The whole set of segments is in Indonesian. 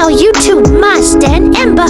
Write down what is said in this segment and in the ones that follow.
channel YouTube Mas dan Ember.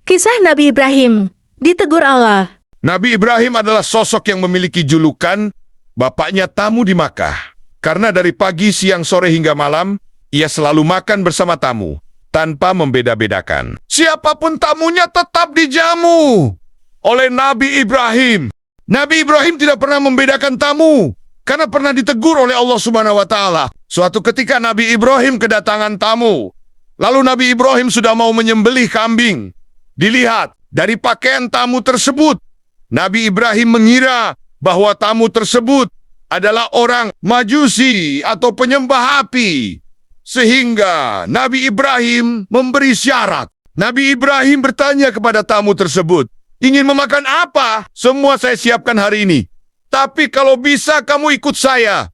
Kisah Nabi Ibrahim ditegur Allah. Nabi Ibrahim adalah sosok yang memiliki julukan bapaknya tamu di Makkah. Karena dari pagi, siang, sore hingga malam, ia selalu makan bersama tamu, tanpa membeda-bedakan. Siapapun tamunya tetap dijamu oleh Nabi Ibrahim. Nabi Ibrahim tidak pernah membedakan tamu, karena pernah ditegur oleh Allah Subhanahu wa Ta'ala. Suatu ketika Nabi Ibrahim kedatangan tamu, lalu Nabi Ibrahim sudah mau menyembelih kambing. Dilihat dari pakaian tamu tersebut, Nabi Ibrahim mengira bahwa tamu tersebut adalah orang Majusi atau penyembah api. Sehingga Nabi Ibrahim memberi syarat. Nabi Ibrahim bertanya kepada tamu tersebut, ingin memakan apa? Semua saya siapkan hari ini. Tapi kalau bisa kamu ikut saya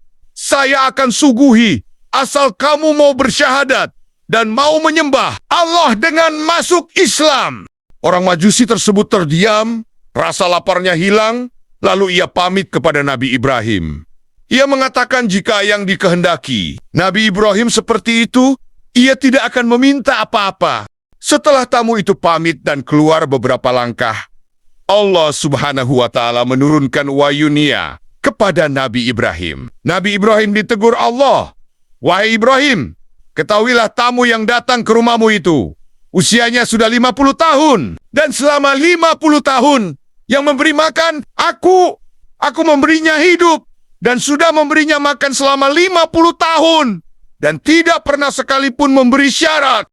akan suguhi, asal kamu mau bersyahadat dan mau menyembah Allah dengan masuk Islam. Orang Majusi tersebut terdiam, rasa laparnya hilang, lalu ia pamit kepada Nabi Ibrahim. Ia mengatakan jika yang dikehendaki Nabi Ibrahim seperti itu, ia tidak akan meminta apa-apa. Setelah tamu itu pamit dan keluar beberapa langkah, Allah Subhanahu wa Ta'ala menurunkan wayunia kepada Nabi Ibrahim. Nabi Ibrahim ditegur Allah, "Wahai Ibrahim, ketahuilah tamu yang datang ke rumahmu itu usianya sudah 50 tahun. Dan selama 50 tahun yang memberi makan, aku memberinya hidup. Dan sudah memberinya makan selama 50 tahun. Dan tidak pernah sekalipun memberi syarat."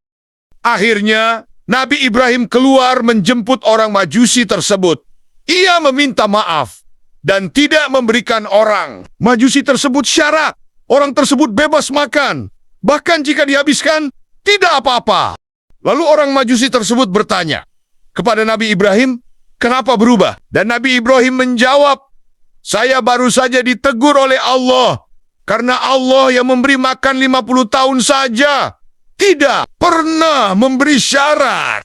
Akhirnya, Nabi Ibrahim keluar menjemput orang Majusi tersebut. Ia meminta maaf dan tidak memberikan orang Majusi tersebut syarat. Orang tersebut bebas makan. Bahkan jika dihabiskan, tidak apa-apa. Lalu orang Majusi tersebut bertanya kepada Nabi Ibrahim, kenapa berubah? Dan Nabi Ibrahim menjawab, saya baru saja ditegur oleh Allah. Karena Allah yang memberi makan 50 tahun saja, tidak pernah memberi syarat.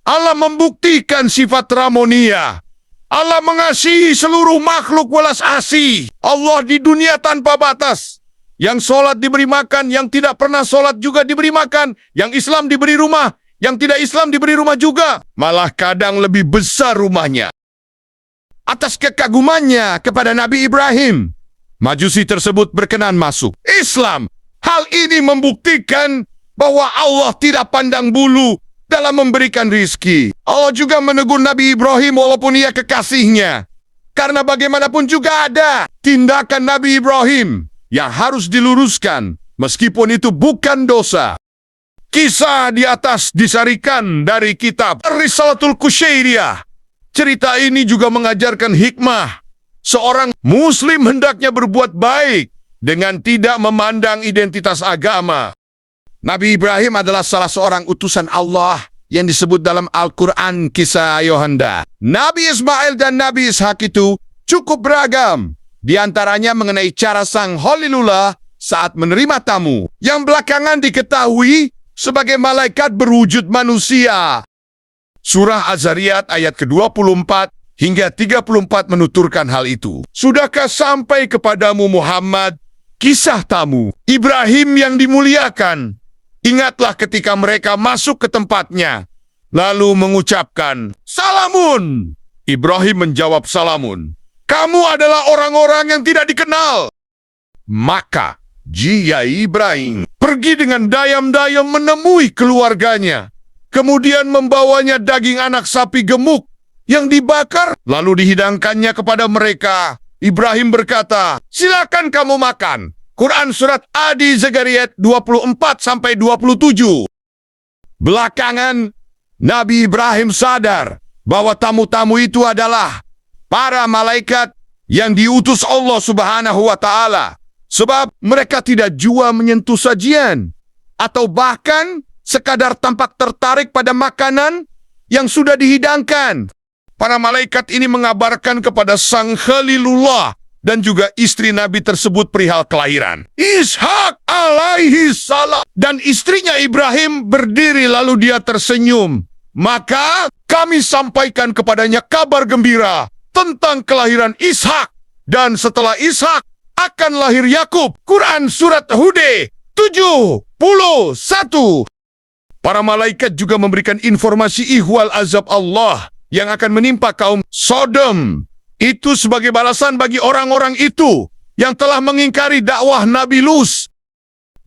Allah membuktikan sifat ramonia. Allah mengasihi seluruh makhluk welas asih. Allah di dunia tanpa batas. Yang sholat diberi makan, yang tidak pernah sholat juga diberi makan. Yang Islam diberi rumah, yang tidak Islam diberi rumah juga. Malah kadang lebih besar rumahnya. Atas kekagumannya kepada Nabi Ibrahim, Majusi tersebut berkenan masuk Islam. Hal ini membuktikan bahwa Allah tidak pandang bulu dalam memberikan rizki. Allah juga menegur Nabi Ibrahim walaupun ia kekasihnya. Karena bagaimanapun juga ada tindakan Nabi Ibrahim yang harus diluruskan, meskipun itu bukan dosa. Kisah di atas disarikan dari kitab Risalatul Kusyairiyah. Cerita ini juga mengajarkan hikmah. Seorang muslim hendaknya berbuat baik dengan tidak memandang identitas agama. Nabi Ibrahim adalah salah seorang utusan Allah yang disebut dalam Al-Quran kisah Yohanda. Nabi Ismail dan Nabi Ishak itu cukup beragam. Di antaranya mengenai cara sang Khalilullah saat menerima tamu, yang belakangan diketahui sebagai malaikat berwujud manusia. Surah Az-Zariyat ayat ke-24 hingga 34 menuturkan hal itu. Sudahkah sampai kepadamu Muhammad kisah tamu Ibrahim yang dimuliakan? Ingatlah ketika mereka masuk ke tempatnya, lalu mengucapkan, "Salamun." Ibrahim menjawab, "Salamun. Kamu adalah orang-orang yang tidak dikenal." Maka, jia Ibrahim pergi dengan dayam-dayam menemui keluarganya. Kemudian membawanya daging anak sapi gemuk yang dibakar, lalu dihidangkannya kepada mereka. Ibrahim berkata, "Silakan kamu makan." Quran Surat Ad-Zariyat 24-27. Belakangan, Nabi Ibrahim sadar bahwa tamu-tamu itu adalah para malaikat yang diutus Allah Subhanahu wa Ta'ala. Sebab mereka tidak jua menyentuh sajian, atau bahkan sekadar tampak tertarik pada makanan yang sudah dihidangkan. Para malaikat ini mengabarkan kepada sang Khalilullah dan juga istri Nabi tersebut perihal kelahiran Ishak alaihi salam. Dan istrinya Ibrahim berdiri lalu dia tersenyum. Maka kami sampaikan kepadanya kabar gembira tentang kelahiran Ishak. Dan setelah Ishak akan lahir Yakub. Quran Surat Hud 71. Para malaikat juga memberikan informasi ihwal azab Allah yang akan menimpa kaum Sodom. Itu sebagai balasan bagi orang-orang itu yang telah mengingkari dakwah Nabi Lut.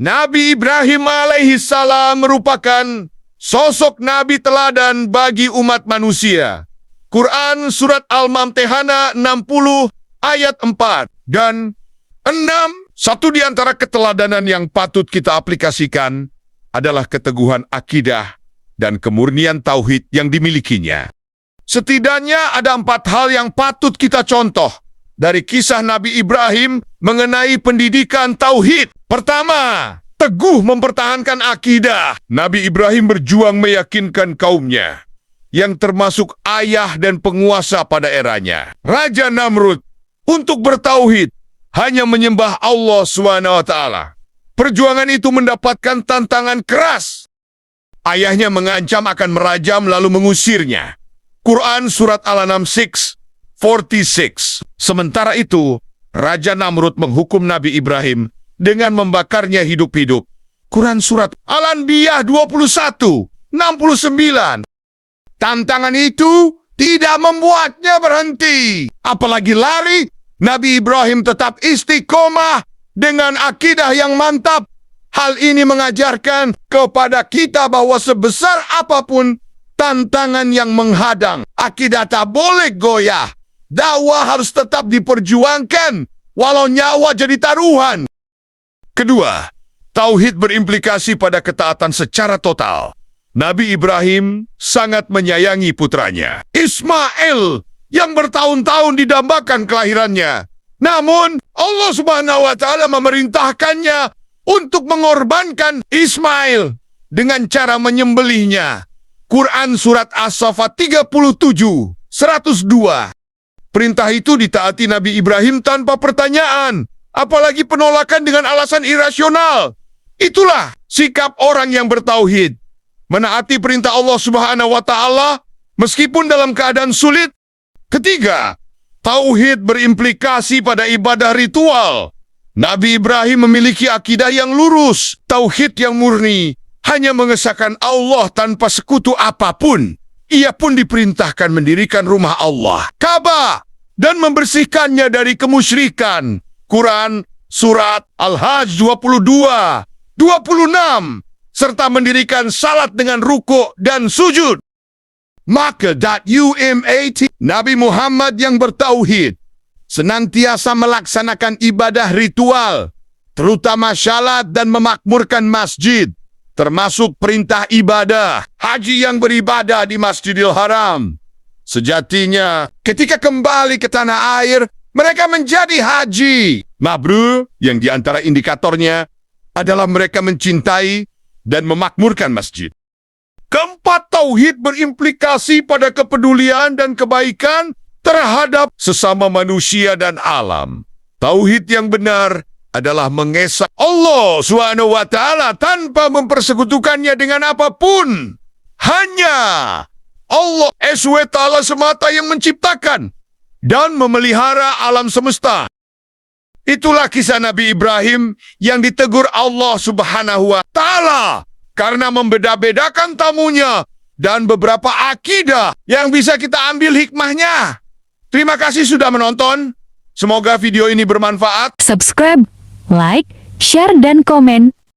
Nabi Ibrahim alaihi salam merupakan sosok Nabi teladan bagi umat manusia. Quran Surat Al-Mumtahanah 60 ayat 4 dan 6. Satu di antara keteladanan yang patut kita aplikasikan adalah keteguhan akidah dan kemurnian tauhid yang dimilikinya. Setidaknya ada 4 hal yang patut kita contoh dari kisah Nabi Ibrahim mengenai pendidikan tauhid. Pertama, teguh mempertahankan akidah. Nabi Ibrahim berjuang meyakinkan kaumnya, yang termasuk ayah dan penguasa pada eranya, Raja Namrud, untuk bertauhid, hanya menyembah Allah SWT. Perjuangan itu mendapatkan tantangan keras. Ayahnya mengancam akan merajam lalu mengusirnya. Quran Surat Al-An'am 6:46. Sementara itu, Raja Namrud menghukum Nabi Ibrahim dengan membakarnya hidup-hidup. Quran Surat Al-Anbiya 21:69. Tantangan itu tidak membuatnya berhenti. Apalagi lari, Nabi Ibrahim tetap istiqomah dengan akidah yang mantap. Hal ini mengajarkan kepada kita bahwa sebesar apapun tantangan yang menghadang, akidah tak boleh goyah. Dakwah harus tetap diperjuangkan, walau nyawa jadi taruhan. Kedua, tauhid berimplikasi pada ketaatan secara total. Nabi Ibrahim sangat menyayangi putranya, Ismail, yang bertahun-tahun didambakan kelahirannya. Namun, Allah Subhanahu wa Ta'ala memerintahkannya untuk mengorbankan Ismail dengan cara menyembelihnya. Quran Surat As-Saffat 37:102. Perintah itu ditaati Nabi Ibrahim tanpa pertanyaan, apalagi penolakan dengan alasan irasional. Itulah sikap orang yang bertauhid. Menaati perintah Allah Subhanahu wa Ta'ala meskipun dalam keadaan sulit. Ketiga, tauhid berimplikasi pada ibadah ritual. Nabi Ibrahim memiliki akidah yang lurus, tauhid yang murni, hanya mengesahkan Allah tanpa sekutu apapun. Ia pun diperintahkan mendirikan rumah Allah, Ka'bah, dan membersihkannya dari kemusyrikan. Quran Surat Al-Hajj 22:26. Serta mendirikan salat dengan rukuk dan sujud. Maka Nabi Muhammad yang bertauhid senantiasa melaksanakan ibadah ritual, terutama syalat dan memakmurkan masjid, termasuk perintah ibadah, haji yang beribadah di Masjidil Haram. Sejatinya, ketika kembali ke tanah air, mereka menjadi haji mabrur, yang diantara indikatornya adalah mereka mencintai dan memakmurkan masjid. Keempat, tauhid berimplikasi pada kepedulian dan kebaikan terhadap sesama manusia dan alam. Tauhid yang benar adalah mengesah Allah Subhanahu wa Ta'ala tanpa mempersekutukannya dengan apapun. Hanya Allah SWT semata yang menciptakan dan memelihara alam semesta. Itulah kisah Nabi Ibrahim yang ditegur Allah Subhanahu wa Ta'ala karena membeda-bedakan tamunya dan beberapa akidah yang bisa kita ambil hikmahnya. Terima kasih sudah menonton. Semoga video ini bermanfaat. Subscribe, like, share, dan komen